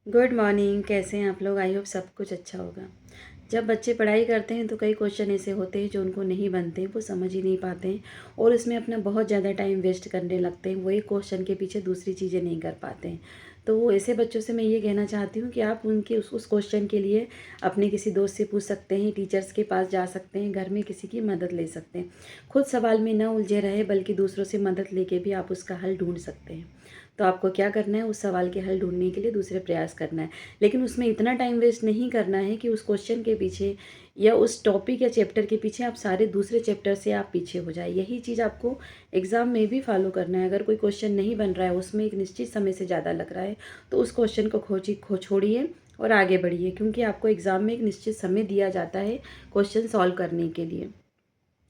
Good morning. कैसे हैं आप लोग? आई होप सब कुछ अच्छा होगा। जब बच्चे पढ़ाई करते हैं तो कई क्वेश्चन ऐसे होते हैं जो उनको नहीं बनते, वो समझ ही नहीं पाते हैं और उसमें अपना बहुत ज़्यादा टाइम वेस्ट करने लगते हैं। वो एक क्वेश्चन के पीछे दूसरी चीज़ें नहीं कर पाते हैं। तो वो ऐसे बच्चों से मैं ये कहना चाहती हूँ कि आप उनके उस क्वेश्चन के लिए अपने किसी दोस्त से पूछ सकते हैं, टीचर्स के पास जा सकते हैं, घर में किसी की मदद ले सकते हैं। खुद सवाल में न उलझे रहे बल्कि दूसरों से मदद लेके भी आप उसका हल ढूंढ सकते हैं। तो आपको क्या करना है, उस सवाल के हल ढूंढने के लिए दूसरे प्रयास करना है। लेकिन उसमें इतना टाइम वेस्ट नहीं करना है कि उस क्वेश्चन के पीछे या उस टॉपिक या चैप्टर के पीछे आप सारे दूसरे चैप्टर से आप पीछे हो जाए। यही चीज़ आपको एग्ज़ाम में भी फॉलो करना है। अगर कोई क्वेश्चन नहीं बन रहा है, उसमें एक निश्चित समय से ज़्यादा लग रहा है, तो उस क्वेश्चन को छोड़िए और आगे बढ़िए, क्योंकि आपको एग्ज़ाम में एक निश्चित समय दिया जाता है क्वेश्चन सॉल्व करने के लिए।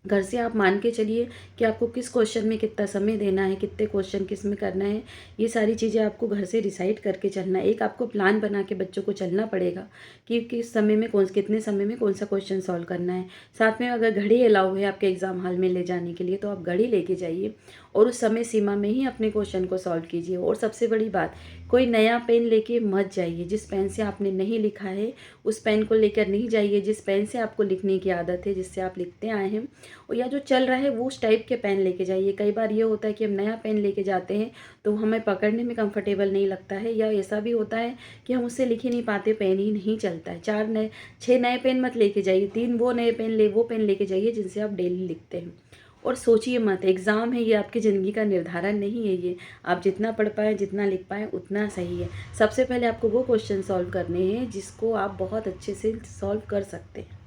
घर से आप मान के चलिए कि आपको किस क्वेश्चन में कितना समय देना है, कितने क्वेश्चन किस में करना है। ये सारी चीज़ें आपको घर से डिसाइड करके चलना है। एक आपको प्लान बना के बच्चों को चलना पड़ेगा कि किस समय में कितने समय में कौन सा क्वेश्चन सॉल्व करना है। साथ में अगर घड़ी अलाउ है आपके एग्ज़ाम हॉल में ले जाने के लिए, तो आप घड़ी लेके जाइए और उस समय सीमा में ही अपने क्वेश्चन को सॉल्व कीजिए। और सबसे बड़ी बात, कोई नया पेन लेके मत जाइए। जिस पेन से आपने नहीं लिखा है उस पेन को लेकर नहीं जाइए। जिस पेन से आपको लिखने की आदत है, जिससे आप लिखते आए हैं, और या जो चल रहा है वो उस टाइप के पेन लेके जाइए। कई बार ये होता है कि हम नया पेन लेके जाते हैं तो हमें पकड़ने में कंफर्टेबल नहीं लगता है, या ऐसा भी होता है कि हम उससे लिख ही नहीं पाते, पेन ही नहीं चलता है। 6 नए पेन मत लेके जाइए, 3 वो पेन लेके जाइए जिनसे आप डेली लिखते हैं। और सोचिए मत, एग्ज़ाम है, ये आपकी ज़िंदगी का निर्धारण नहीं है। ये आप जितना पढ़ पाएँ, जितना लिख पाएँ उतना सही है। सबसे पहले आपको वो क्वेश्चन सॉल्व करने हैं जिसको आप बहुत अच्छे से सॉल्व कर सकते हैं।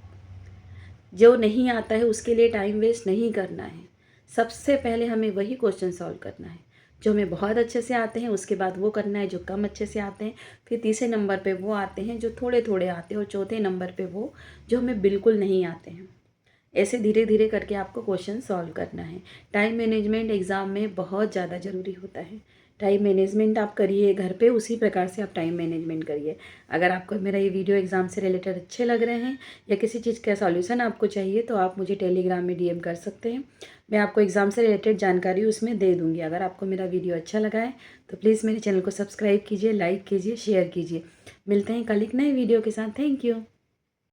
जो नहीं आता है उसके लिए टाइम वेस्ट नहीं करना है। सबसे पहले हमें वही क्वेश्चन सॉल्व करना है जो हमें बहुत अच्छे से आते हैं। उसके बाद वो करना है जो कम अच्छे से आते हैं। फिर तीसरे नंबर पे वो आते हैं जो थोड़े थोड़े आते हैं, और चौथे नंबर पे वो जो हमें बिल्कुल नहीं आते हैं। ऐसे धीरे धीरे करके आपको क्वेश्चन सॉल्व करना है। टाइम मैनेजमेंट एग्ज़ाम में बहुत ज़्यादा ज़रूरी होता है। टाइम मैनेजमेंट आप करिए घर पे, उसी प्रकार से आप टाइम मैनेजमेंट करिए। अगर आपको मेरा ये वीडियो एग्ज़ाम से रिलेटेड अच्छे लग रहे हैं या किसी चीज़ का सॉल्यूशन आपको चाहिए, तो आप मुझे टेलीग्राम में डीएम कर सकते हैं। मैं आपको एग्ज़ाम से रिलेटेड जानकारी उसमें दे दूँगी। अगर आपको मेरा वीडियो अच्छा लगा है तो प्लीज़ मेरे चैनल को सब्सक्राइब कीजिए, लाइक कीजिए, शेयर कीजिए। मिलते हैं कल एक नए वीडियो के साथ। Thank you.